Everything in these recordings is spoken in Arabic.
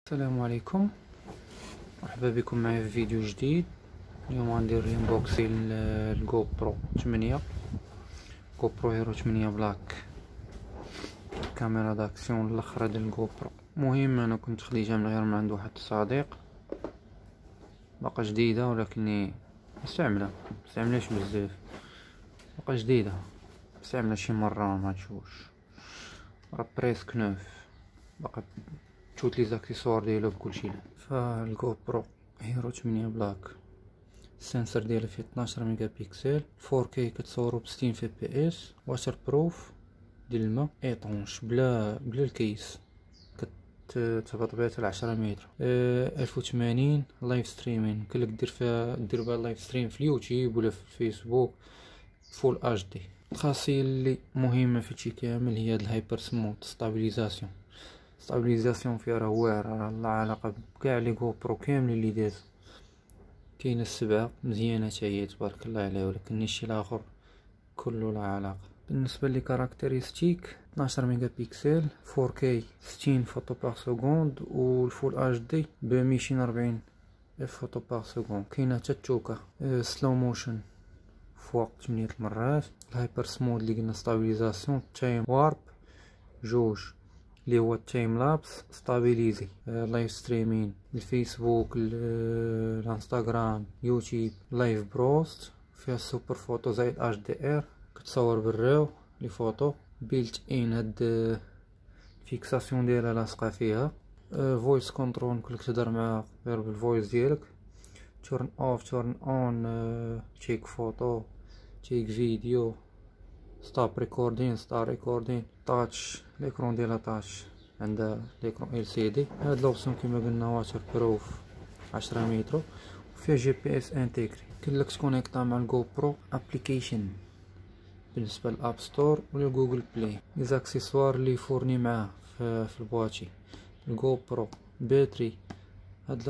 السلام عليكم، مرحبا بكم معايا في فيديو جديد. اليوم غندير انبوكسين الجو برو 8 جو برو هيرو 8 بلاك، كاميرا داكسيون الاخرى ديال الجو برو. مهم انا كنت خديتها من غير من عند واحد الصديق، باقا جديده ولكني مستعملاش بزاف، باقا جديده مستعمله شي مره ما تشوفش، راه بريسك نوف، باقا تشوت لي زاكسيسوار ديالو بكلشي. فالجو برو هيرو 8 بلاك، السنسر ديالها فيه 12 ميجا بيكسل، 4K كتصورو ب60 في بي اس، واتر بروف ديال الماء، ايطونش بلا الكيس، كتهبط بها حتى 10 متر. 1080 لايف ستريمين، يمكنلك دير بها لايف ستريم في اليوتيوب ولا في الفيسبوك فول اتش دي. الخاصيه اللي مهمه في هادشي كامل هي هاد الهايبر سموث ستابيليزاسيون فيها راه واعره، راه لا علاقه بكاع لي جو برو كاملين اللي دازو. كاينه السبعه مزيانه حتى هي تبارك الله عليها، ولكن الشيء الاخر كله لا علاقه. بالنسبه لي كاركتيرستيك 12 ميجا بيكسل، 4K 60 فوتو باغ سكوند، والفول اتش دي ب 240 فوتو باغ سكوند. كاينه حتى التوكا سلو موشن فوق 8 مرات. الهايبر سموث اللي قلنا ستابيليزاسيون، تايم وارب جوج اللي هو التايم لابس ستابيليزي، لايف ستريمين الفيسبوك الانستغرام يوتيوب، لايف بروست فيها السوبر فوتو زائد اش دي ار، كتصور بالريو لي فوتو بيلت ان. هاد الفيكساسيون ديالها لاصقه فيها. فويس كنترول، كلك تهضر معاه غير بالفويس ديالك. تورن اوف تورن اون، تشيك فوتو تشيك فيديو، ستوب ريكوردين ستار ريكوردين، تاتش ليكرون ديالها تاتش، عندها ليكرون ال سي دي. هاد لوبسيون كيما قلنا واتر بروف 10 متر، وفيها جي بي اس انتيغري. كلك تكونيكطا مع الجو برو ابليكيشن بالنسبه للاب ستور ولا جوجل بلاي. لي زاكسيسوار اللي فورني معاه في البواتي، الجو برو باتري، هاد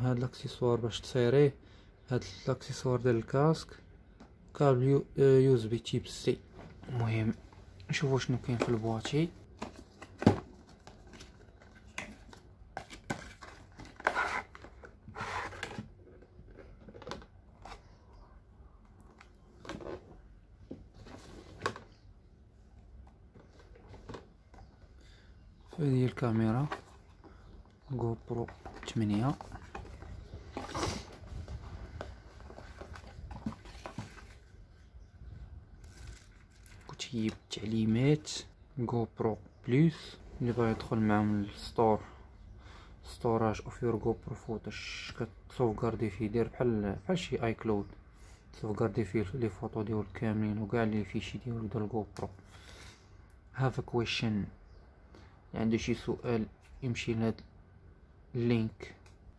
الاكسسوار باش تصيريه، هاد الاكسسوار ديال الكاسك، كابل يو اس بي تيب سي. المهم نشوفوا شنو كاين في البواتي. هذه الكاميرا جو برو 8، كتجيب تعليمات جو برو بلس اللي بغا يدخل معاهم الستور، ستوراج اوف يور جو برو فوتوش، كتسوفغاردي فيه، دير بحال شي اي كلود، تسوفغاردي فيه لي فوتو ديالو كاملين وكاع لي فيشي ديالو ديال الجو برو. هاف ا كويشن، عنده شي سؤال يمشي لهاد اللينك.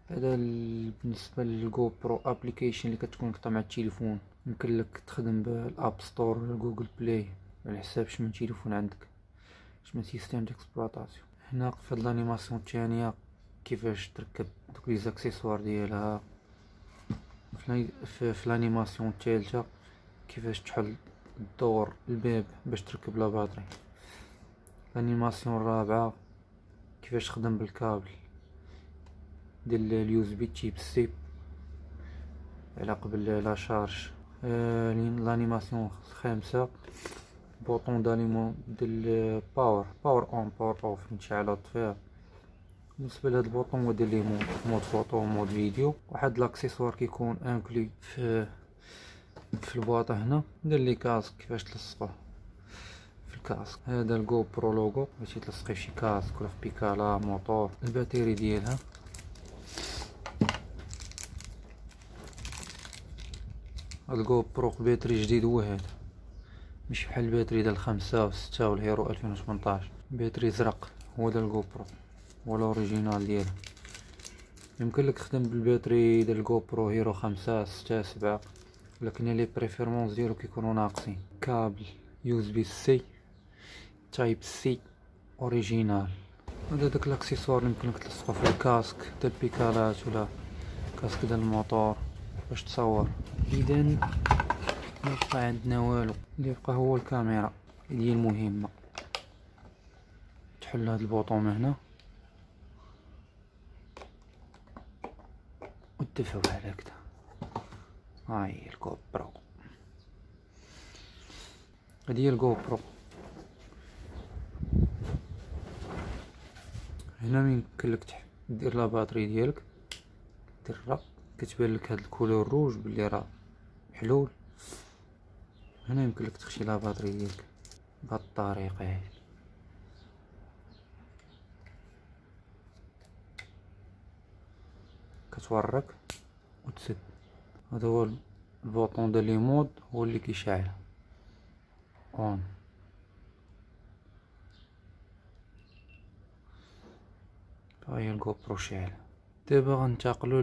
هذا بالنسبه للجو برو ابليكيشن اللي كتكون مع التليفون، يمكن لك تخدم بالاب ستور ولا جوجل بلاي على حساب شمن تليفون عندك، شمن سيستيم ديكسبلوطاسيون. هنا في هاد الانيماسيون الثانيه كيفاش تركب دوك لي زاكسيسوار ديالها. في الانيماسيون الثالثه كيفاش تحل الدور الباب باش تركب لا باتري. الانيماسيون الرابعه كيفاش تخدم بالكابل ديال اليو اس بي تيب سي على قبل لا شارج. الانيماسيون الخامسه بوطون داليمون ديال باور اون باور اوف، نشعل وطفيه. بالنسبه لهاد البوطون هو ديال لي مود فوتو ومود فيديو. واحد لاكسيسوار كيكون انكلي في البواطه هنا، ندير لي كاسك كيفاش تلصقوه في الكاسك. هذا الجو برو لوغو باش تلصقيه في شي كاسك ولا في بيكالا موطور. الباتري ديالها، هاد الجو برو باتري جديد هو هذا، مش بحال الباتري ديال 5 و6 والهيرو 2018. باتري زرق هو ديال الجو برو، هو الاوريجينال ديالو. يمكن لك تخدم بالباتري ديال الجو برو هيرو 5 6 7، ولكن لي بريفيرونس ديالو كيكونوا ناقصين. كابل يو اس بي سي تايب سي اوريجينال. هذا داك الاكسسوار اللي يمكن لك تلصقو في الكاسك ديال البيكالات ولا كاسك ديال الموطور باش تصور. اذا ميبقى عندنا والو، اللي يبقى هو الكاميرا اللي هي المهمه. تحل هاد البوطون من هنا دفعو بحال هكدا. هاهي الجو برو، هادي هي الجو برو. هنا من يمكنلك دير لا باتري ديالك، دير الرق، كتبان لك هاد الكولور روج بلي راه محلول. هنا يمكنلك تخشي لا باتري ديالك بهاد الطريقه هادي. كتورك وتسد. هذا هو البوطون ديال لي مود، هو اللي كيشعل اون. ها هي الجو برو شاعل. دابا غنتقلوا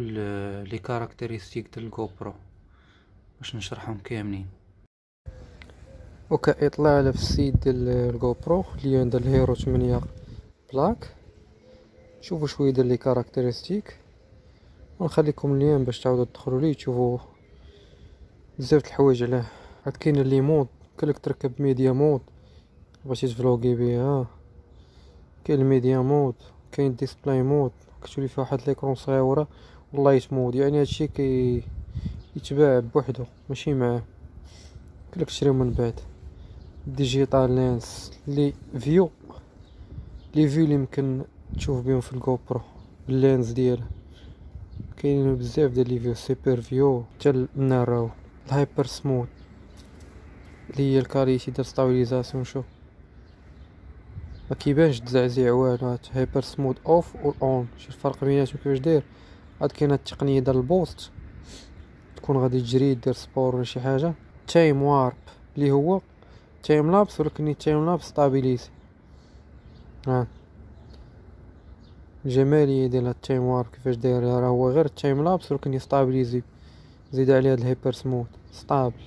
لي كاركتيرستيك ديال الجو برو باش نشرحهم كاملين. وكاطلاع على في السيت ديال الجو برو اللي عند الهيرو 8 بلاك. شوفوا شويه ديال لي كاركتيرستيك، ونخليكم اللين باش تعاودوا تدخلوا ليه تشوفوا بزاف د الحوايج عليه. عاد كاين لي مود، كلك تركب ميديا مود بغيتي تفلوغي بها، كاين الميديا مود، كاين ديسبلاي مود كتولي فيها واحد ليكرون صغيره، واللايت مود يعني هادشي يتباع بوحدو ماشي معاه، كلك تشريو من بعد. ديجيتال لينس لي فيو اللي يمكن تشوف بهم في الجو برو باللينز ديالها. كاينين بزاف ديال لي فيو، سوبر فيو حتى الناراو. الهايبر سموث اللي هي الكاليتي ديال ستابيليزاسيون. شوف ما كيبانش تزعزع والو. هاد هايبر سموث اوف و اون، شوف الفرق بيناتهم كيفاش داير. عاد كاينه التقنيه ديال البوست، تكون غادي تجري دير سبور ولا شي حاجه. تايم وارب اللي هو تايم لابس ولكن تايم لابس ستابيليزي. ها الجماليه ديال هاد التايم وارب كيفاش داير، راه هو غير التايم لابس ولكن يستابيليزي. زيد عليه هاد الهايبر سموث ستابل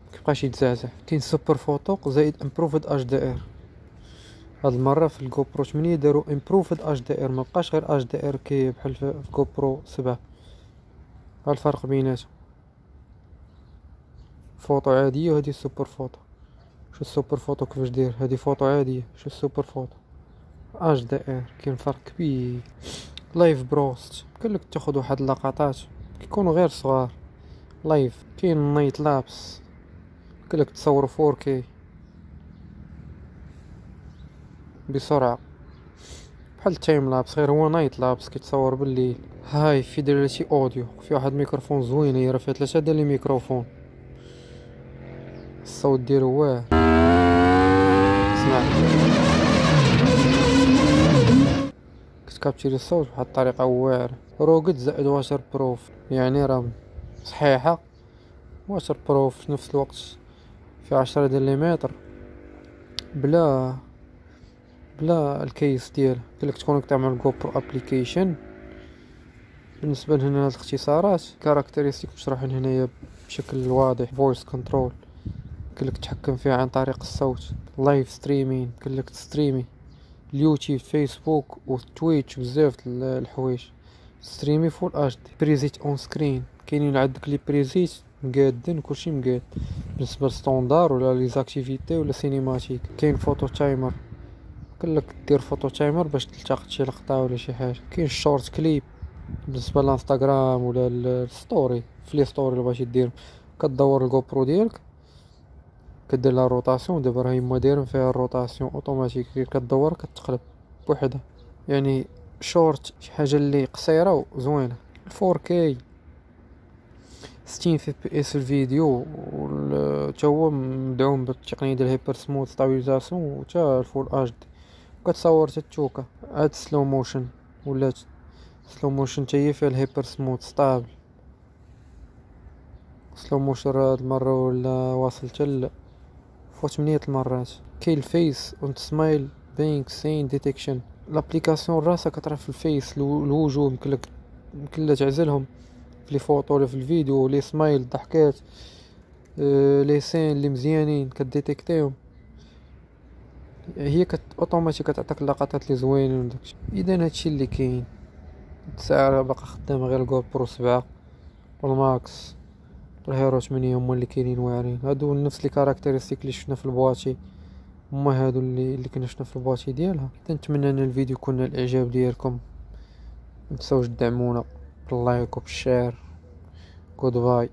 مكيبقاش يتزعزع. كاين سوبر فوتو زائد امبروفد اش دي ار. هاد المره في الجو برو 8 داروا امبروفد اش دي ار، مبقاش غير اش دي ار كي بحال في جو برو 7. ها الفرق بيناتهم. فوتو عاديه وهادي سوبر فوتو. شو السوبر فوتو كيفاش داير، هادي فوتو عاديه. شو السوبر فوتو اش دي ار، كاين فرق كبير. لايف بروست كلك تاخد واحد اللقطات كيكونوا غير صغار لايف. كاين نايت لابس كلك تصوروا 4K بسرعه بحال تايم لابس، غير هو نايت لابس كيتصور بالليل. هاي فيديليتي اوديو، في واحد الميكروفون زوين، هي راه فيها 3 ديال لي ميكروفون، الصوت ديالو واعر. اسمع كتكابتشري الصوت بواحد الطريقه واعره. روغد زائد واشر بروف، يعني راه صحيحه. واشر بروف في نفس الوقت في 10 ديال لي متر بلا الكيس ديالها. كلك تكونيكتا مع الجو برو ابليكيشن. بالنسبه لهنا هاد الاختصارات كاركتيرستيك مشروحين هنايا بشكل واضح. فويس كنترول كلك تحكم فيها عن طريق الصوت. لايف ستريمين كلك تستريمي اليوتيوب، فيسبوك وتويتش، بزاف الحوايج. ستريمي فول اتش دي. بريزيت اون سكرين، كاينين عندك لي بريزيت مقادين كلشي مقاد بالنسبه للستوندار ولا لي زاكتيفيتي ولا سينيماتيك. كاين فوتو تايمر، كلك دير فوتو تايمر باش تلتقط شي لقطه ولا شي حاجه. كاين شورت كليب بالنسبه للانستغرام ولا الستوري. في لي ستوري اللي بغيتي دير كدور الجو برو ديالك كدير لها روتاسيون. دابا راه هما دايرين فيها الروتاسيون اوتوماتيك، كدور كتقلب بوحدها. يعني شورت شي حاجه اللي قصيره وزوينه. 4K 60 في بي اس الفيديو، حتى هو مدعوم بالتقنيه ديال هايبر سموث ستابيليزاسيون وتا الفول اتش دي. كتصور تتوكا. عاد سلو موشن ولا سلو موشن حتى هي فيها الهايبر سموث ستابل. سلو موشن هاد المره ولا واصل حتى فوق 8 المرات. كاين الفيس اون سمايل بينك سين ديتيكشن. لابليكاسيون راسها كتعرف في الفيس الوجوه، يمكن تعزلهم في لي فوطو ولا في الفيديو. لي سمايل الضحكات، لي سين اللي مزيانين كديتيكتيهم. هي اوتوماتيك كتعطيك اللقطات اللي زوينين وداكشي. اذا هادشي اللي كاين. الساعه باقا خدامه غير الجو برو 7 والماكس الهيرو 8 هما اللي كاينين واعرين. هادو نفس لي كاركتيرستيك اللي شفنا في البواطي، هما هادو اللي كنا شفنا في البواطي ديالها. نتمنى ان الفيديو يكون الاعجاب ديالكم. متنساوش تدعمونا باللايك وبالشير. جود باي.